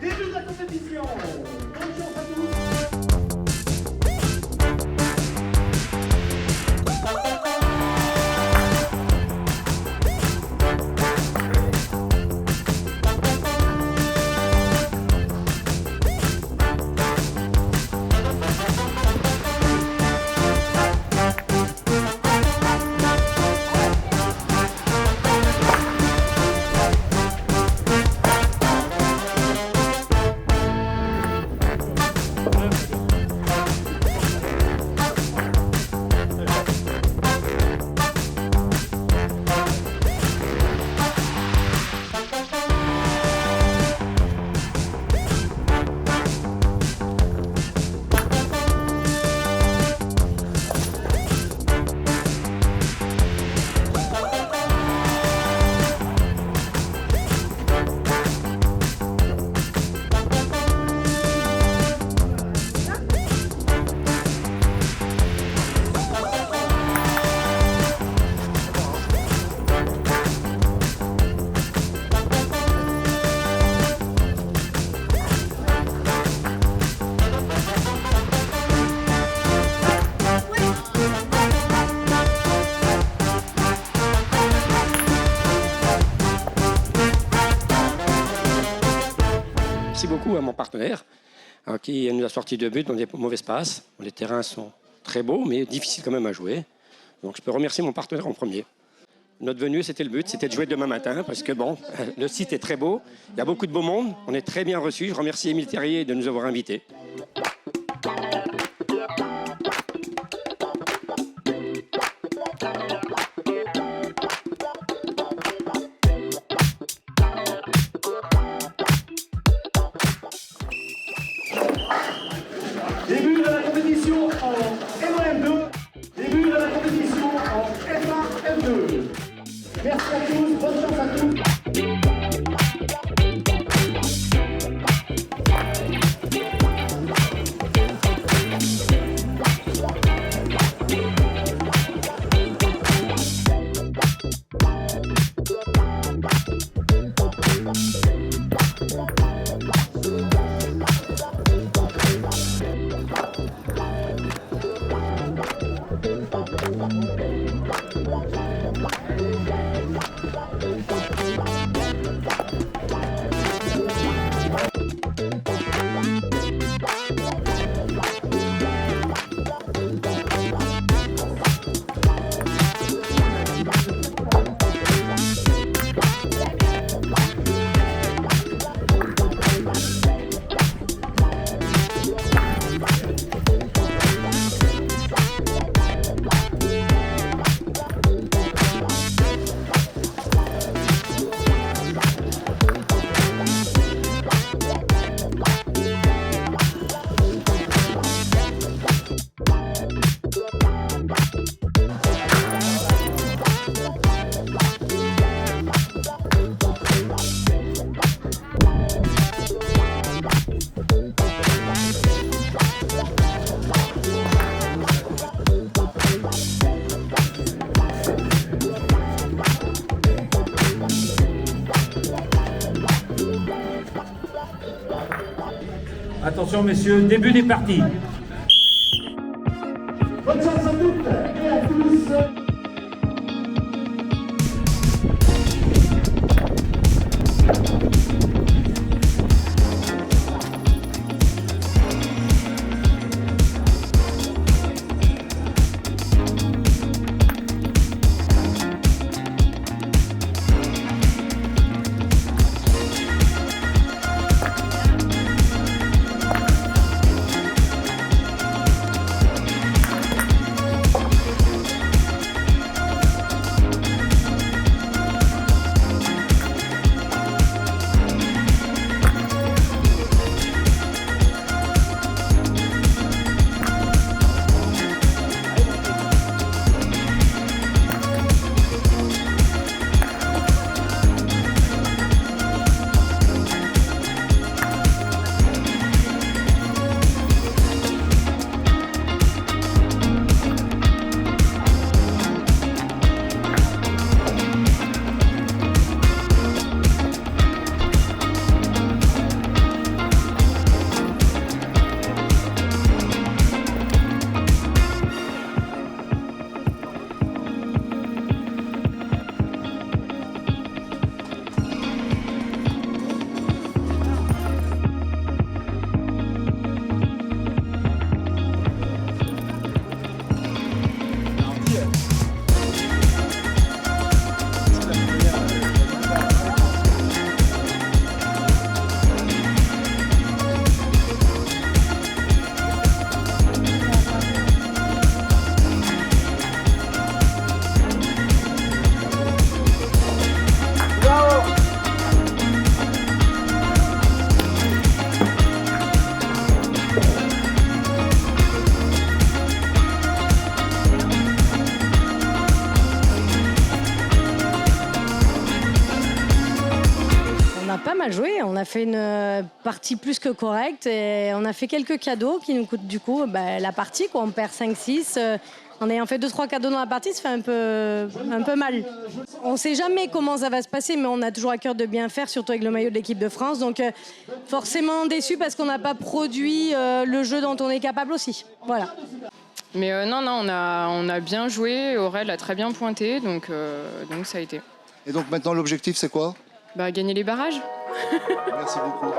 Début de la compétition. Bonne chance à tous. Merci beaucoup à mon partenaire qui nous a sorti 2 buts dans des mauvaises passes. Les terrains sont très beaux, mais difficiles quand même à jouer. Donc je peux remercier mon partenaire en premier. Notre venue, c'était le but, c'était de jouer demain matin, parce que bon, le site est très beau, il y a beaucoup de beau monde, on est très bien reçus. Je remercie Émile Terrier de nous avoir invités. Début de la compétition en M1-M2. Début de la compétition en F1-F2. Merci à tous, bonne chance à tous. Attention messieurs, début des parties. Bonne chance à toutes et à tous. pas mal joué. On a fait une partie plus que correcte et on a fait quelques cadeaux qui nous coûtent du coup la partie, quoi. On perd 5-6. En ayant fait 2-3 cadeaux dans la partie, ça fait un peu mal. On ne sait jamais comment ça va se passer, mais on a toujours à cœur de bien faire, surtout avec le maillot de l'équipe de France. Donc forcément déçu parce qu'on n'a pas produit le jeu dont on est capable aussi. Voilà. Mais non, on a bien joué. Aurel a très bien pointé, donc ça a été. Et donc maintenant, l'objectif, c'est quoi? Gagner les barrages. Merci beaucoup.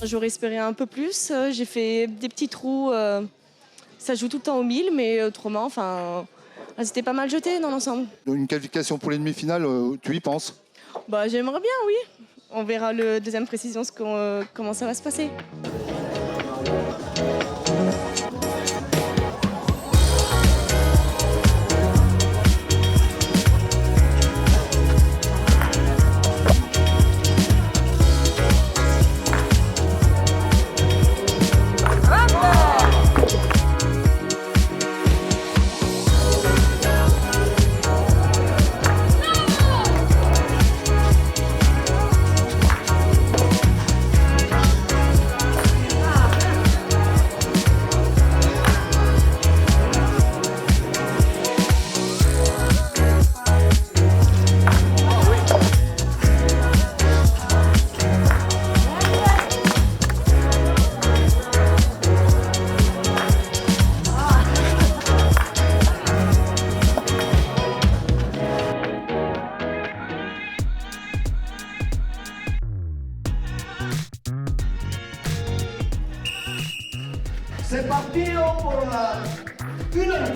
J'aurais espéré un peu plus. J'ai fait des petits trous. Ça joue tout le temps au 1000, mais autrement, c'était pas mal jeté dans l'ensemble. Une qualification pour les demi-finales, tu y penses? J'aimerais bien, oui. On verra le deuxième précision comment ça va se passer. C'est parti pour la finale.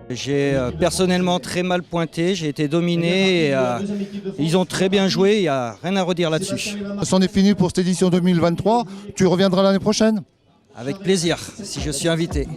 J'ai personnellement très mal pointé, j'ai été dominé et ils ont très bien joué, il n'y a rien à redire là-dessus. C'en est fini pour cette édition 2023. Tu reviendras l'année prochaine? Avec plaisir, si je suis invité.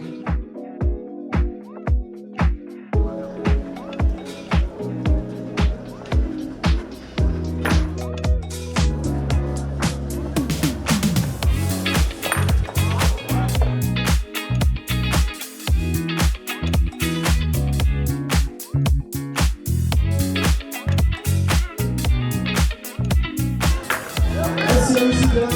Merci à Lucie de la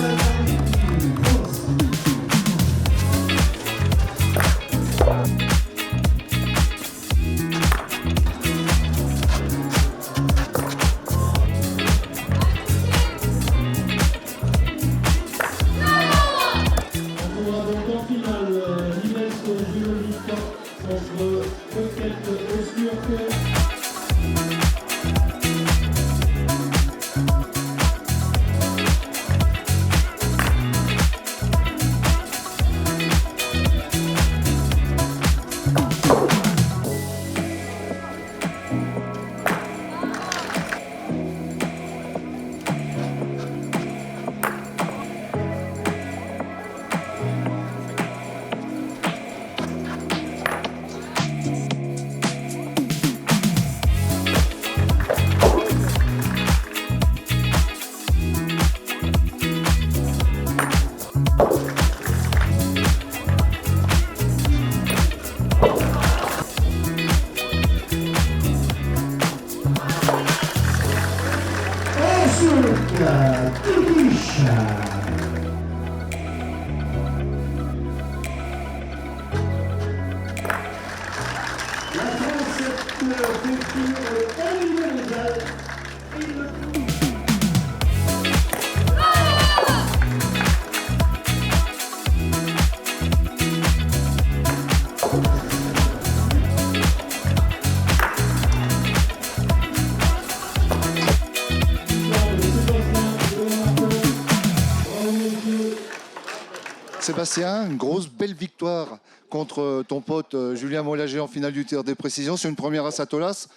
Sébastien, une grosse belle victoire contre ton pote Julien Mollager en finale du tir des précisions. C'est une première à Satolas.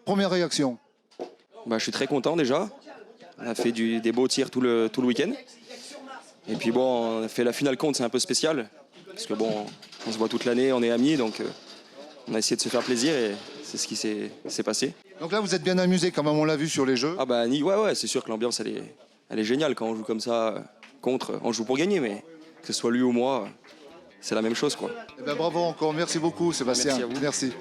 Première réaction? Je suis très content déjà. On a fait des beaux tirs tout le week-end. Et puis bon, on a fait la finale contre, c'est un peu spécial. Parce que bon, on se voit toute l'année, on est amis, donc on a essayé de se faire plaisir et c'est ce qui s'est passé. Donc là, vous êtes bien amusé quand même, on l'a vu sur les jeux. Ah bah ouais, c'est sûr que l'ambiance elle est géniale quand on joue comme ça contre. On joue pour gagner, mais que ce soit lui ou moi, c'est la même chose quoi. Eh ben, bravo encore, merci beaucoup Sébastien. Merci à vous. Merci.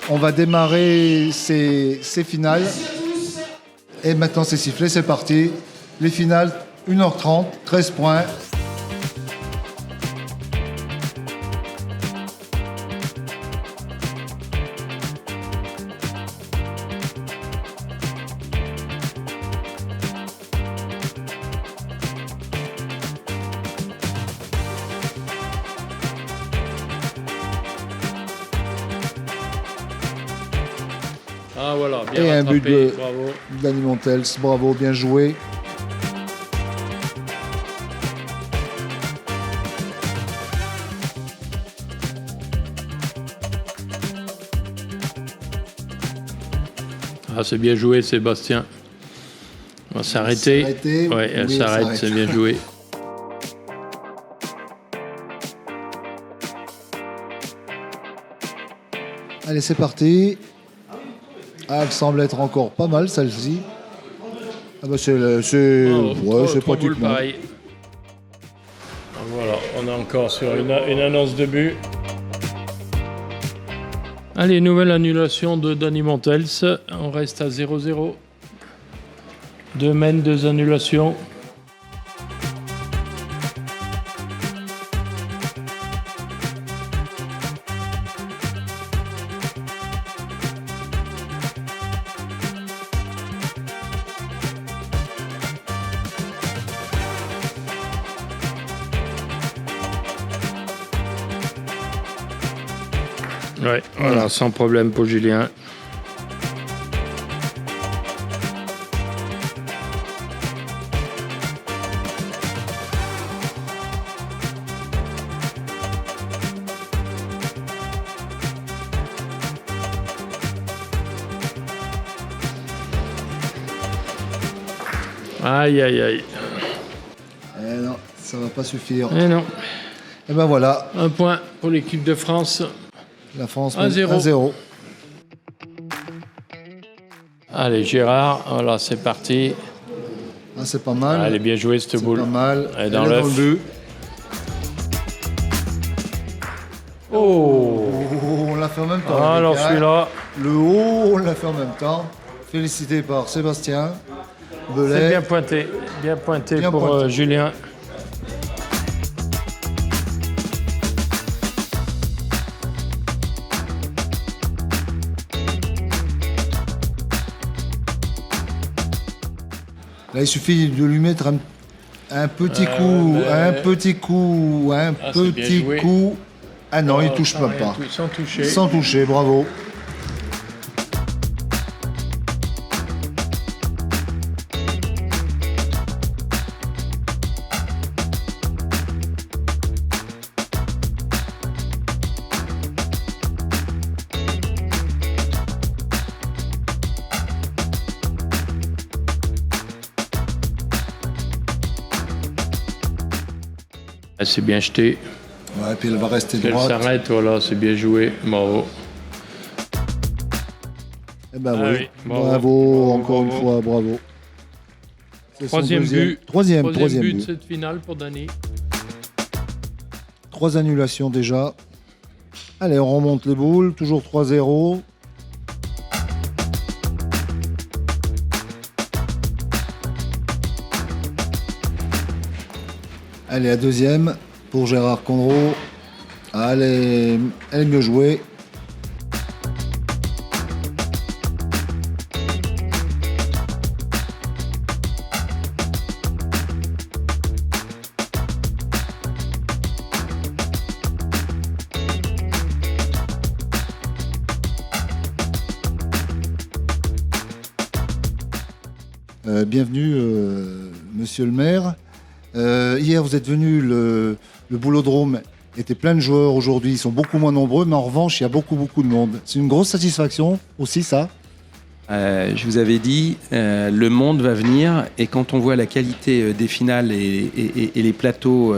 On va démarrer ces finales. Et maintenant, c'est sifflé, c'est parti. Les finales, 1h30, 13 points. Ah voilà, bien Et un rattrapé, but bravo. Dani Montels, bravo, bien joué. Ah, c'est bien joué, Sébastien. On va s'arrêter. S'arrêter, Ouais, elle oui, s'arrête, s'arrête. c'est bien joué. Allez, c'est parti. Ah, elle semble être encore pas mal, celle-ci. Ah bah c'est Bravo, ouais, c'est trois boules pratiquement. pareil. Voilà, on est encore sur une annonce de but. Allez, nouvelle annulation de Dani Montels. On reste à 0-0. 2 mènes, 2 annulations. Ouais, voilà, sans problème pour Julien. Aïe, aïe, aïe. Eh non, ça va pas suffire. Eh non. Et ben voilà, Un point pour l'équipe de France. la France 1-0. 1-0. Allez, Gérard, voilà, c'est parti. Ah, c'est pas mal. Elle est bien jouée, cette C'est boule. pas mal. Elle est dans le l'œuf. but. Oh, Oh, on l'a fait en même temps. ah, les alors gars. celui-là, Le haut, on l'a fait en même temps. Félicité par Sébastien Belay. c'est bien pointé. Bien pointé Bien pour pointé. Julien. Là, il suffit de lui mettre un petit coup, un petit coup, un Ah, c'est bien petit joué. coup. Ah non, il touche Sans même rien pas. Sans toucher. Sans toucher, bravo. Elle s'est bien jetée. Ouais, puis elle va rester Elle droite. s'arrête, voilà, c'est bien joué. Bravo. Eh ben Ah oui. oui, Bravo, bravo, encore bravo. une fois, bravo. C'est son Troisième deuxième- but. Troisième Troisième but de but. cette finale pour Dani. 3 annulations déjà. Allez, on remonte les boules. Toujours 3-0. Allez, la deuxième pour Gérard Conro. Allez, elle est mieux jouée. Bienvenue, monsieur le maire. Hier, vous êtes venu, le Boulodrome était plein de joueurs. Aujourd'hui, ils sont beaucoup moins nombreux, mais en revanche, il y a beaucoup de monde. C'est une grosse satisfaction aussi, ça. Je vous avais dit, le monde va venir, et quand on voit la qualité des finales et les plateaux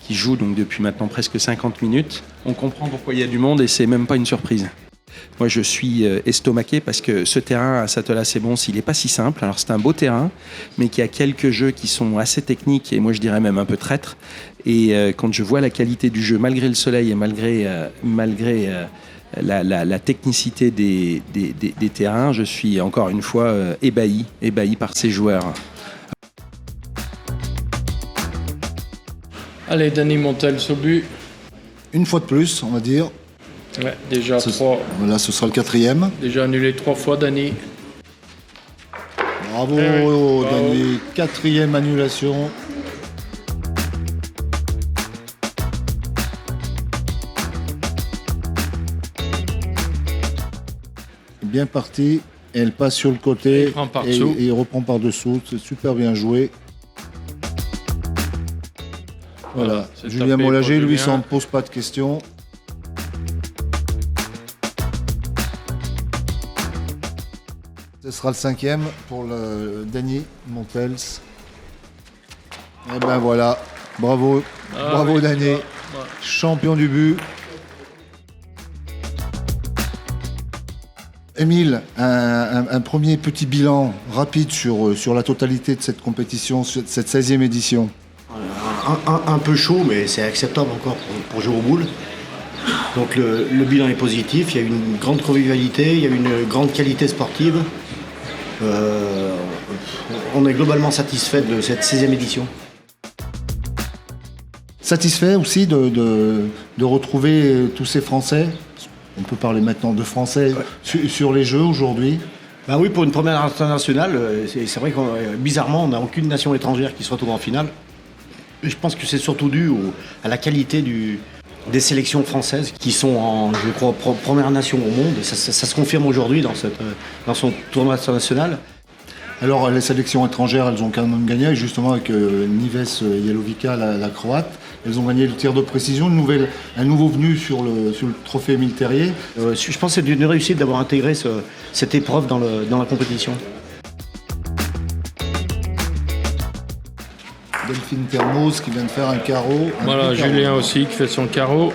qui jouent donc depuis maintenant presque 50 minutes, on comprend pourquoi il y a du monde, et c'est même pas une surprise. Moi, je suis estomaqué parce que ce terrain à Satolas-et-Bons, il n'est pas si simple. Alors, c'est un beau terrain, mais qui a quelques jeux qui sont assez techniques et moi, je dirais même un peu traîtres. Et quand je vois la qualité du jeu, malgré le soleil et malgré la technicité des terrains, je suis encore une fois ébahi par ces joueurs. Allez, Dany Montels au but. Une fois de plus, on va dire. Ouais, déjà 3. Voilà, ce sera le 4e. Déjà annulé 3 fois, Dany. Bravo, Bravo. Dany. 4e annulation. Bien parti. Elle passe sur le côté. Il prend par-dessous. Et il reprend par-dessous. C'est super bien joué. Voilà. c'est Julien tapé Mollager, pour lui, Julien. ça ne pose pas de questions. Ce sera le 5e pour le Dany Montels. Et ben voilà. Bravo. Bravo oui, Dany. ouais. Champion du but. Émile, un premier petit bilan rapide sur la totalité de cette compétition, cette 16e édition. Un peu chaud, mais c'est acceptable encore pour jouer au boule. Donc le bilan est positif, il y a une grande convivialité, il y a une grande qualité sportive. On est globalement satisfait de cette 16e édition. Satisfait aussi de retrouver tous ces Français. On peut parler maintenant de Français sur les Jeux aujourd'hui. Ben oui, pour une première internationale, c'est vrai que bizarrement, on n'a aucune nation étrangère qui se retrouve en finale. Et je pense que c'est surtout dû à la qualité des sélections françaises qui sont en, je crois, première nation au monde. Ça se confirme aujourd'hui dans son tournoi international. Alors les sélections étrangères, elles ont quand même gagné, justement avec Nives Jelovica, la Croate. Elles ont gagné le tir de précision, un nouveau venu sur le trophée Émile Terrier. Je pense que c'est une réussite d'avoir intégré cette épreuve dans la compétition. Delphine Termoz qui vient de faire un carreau. Voilà, Julien aussi qui fait son carreau.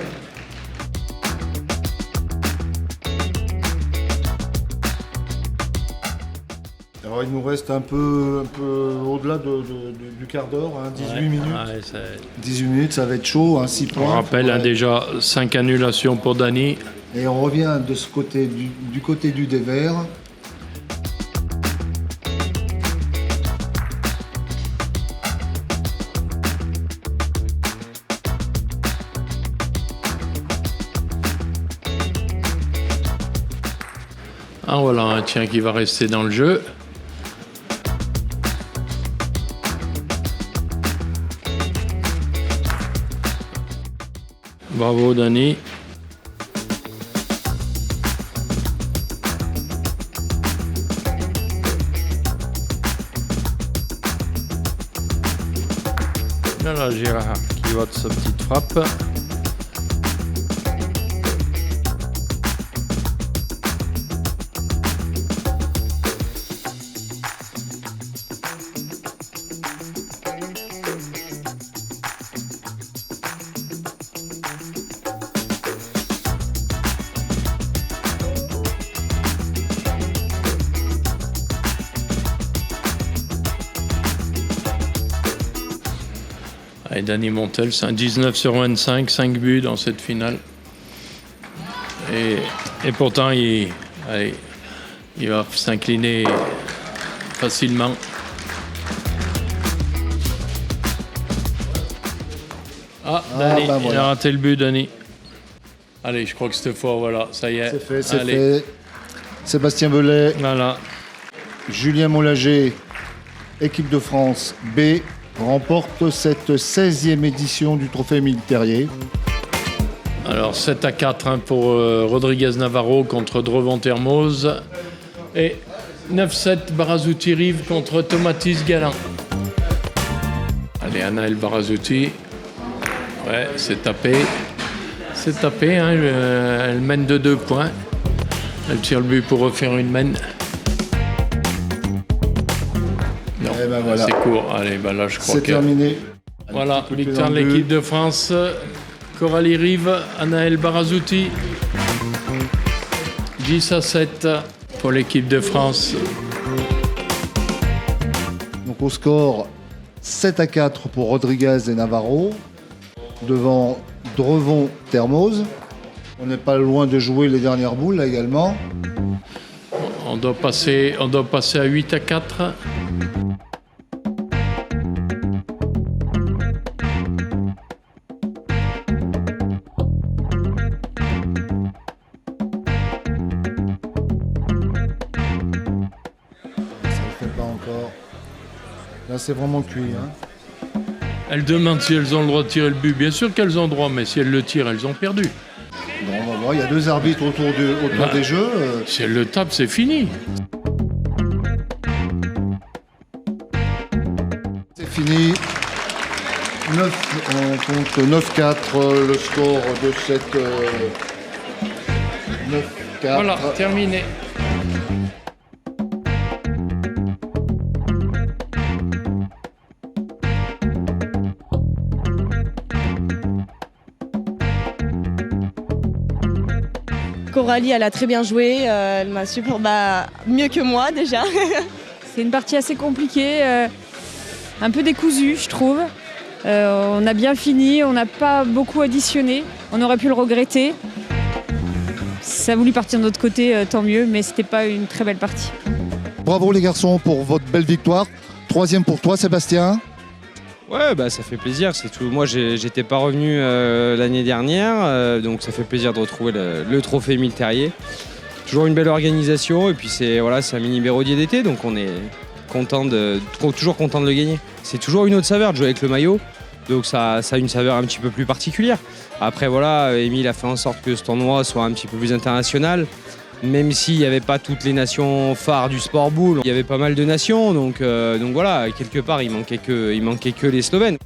Alors il nous reste un peu au-delà du quart d'heure, 18 minutes. Ouais, 18 minutes, ça va être chaud, 6 points. on rappelle déjà 5 annulations pour Dany. Et on revient de ce côté du côté du dévers. Ah voilà, un tien qui va rester dans le jeu. Bravo Dany. Voilà Gérard qui vote sa petite frappe. Et Dany Montels, c'est un 19 sur 25, 5 buts dans cette finale. Et pourtant, il va s'incliner facilement. Ah, Dany, ben il voilà. a raté le but, Dany. Allez, je crois que cette fois, voilà, ça y est. C'est Allez. fait. Sébastien Belay, Voilà. Julien Mollager, équipe de France B, remporte cette 16e édition du trophée Émile Terrier. Alors 7-4 pour Rodriguez Navarro contre Drevon Termoz. Et 9-7 Barazouti Rive contre Tomatis Galin. Allez, Anaël Barazouti. Ouais, c'est tapé. C'est tapé, hein, elle mène de 2 points. Elle tire le but pour refaire une mène. Non, Eh ben voilà. c'est court. Allez, ben là je crois C'est que... terminé. Voilà, Petit coup de pied victoire dans de le l'équipe but. de France. Coralie Rive, Anaël Barazouti. 10-7 pour l'équipe de France. Donc au score 7-4 pour Rodriguez et Navarro, devant Drevon Termoz. On n'est pas loin de jouer les dernières boules là également. On doit passer à 8 à 4. Pas encore. Là, c'est vraiment cuit. Hein. Elles demandent si elles ont le droit de tirer le but. Bien sûr qu'elles ont le droit, mais si elles le tirent, elles ont perdu. Bon, on va voir. Il y a 2 arbitres autour des jeux. Si elles le tapent, c'est fini. C'est fini. On compte 9-4. Le score de cette 9-4. Voilà, terminé. Coralie, elle a très bien joué. Elle m'a mieux que moi déjà. C'est une partie assez compliquée, un peu décousue, je trouve. On a bien fini, on n'a pas beaucoup additionné. On aurait pu le regretter. Si ça a voulu partir de notre côté, tant mieux, mais c'était pas une très belle partie. Bravo les garçons pour votre belle victoire. 3e pour toi, Sébastien. Ouais, bah ça fait plaisir, c'est tout. Moi, j'étais pas revenu l'année dernière, donc ça fait plaisir de retrouver le trophée Émile Terrier. Toujours une belle organisation, et puis c'est un mini Béraudier d'été, donc on est toujours content de le gagner. C'est toujours une autre saveur de jouer avec le maillot, donc ça a une saveur un petit peu plus particulière. Après voilà, Émile a fait en sorte que ce tournoi soit un petit peu plus international. Même s'il n'y avait pas toutes les nations phares du sport boule, il y avait pas mal de nations, donc voilà, quelque part il manquait que les Slovènes.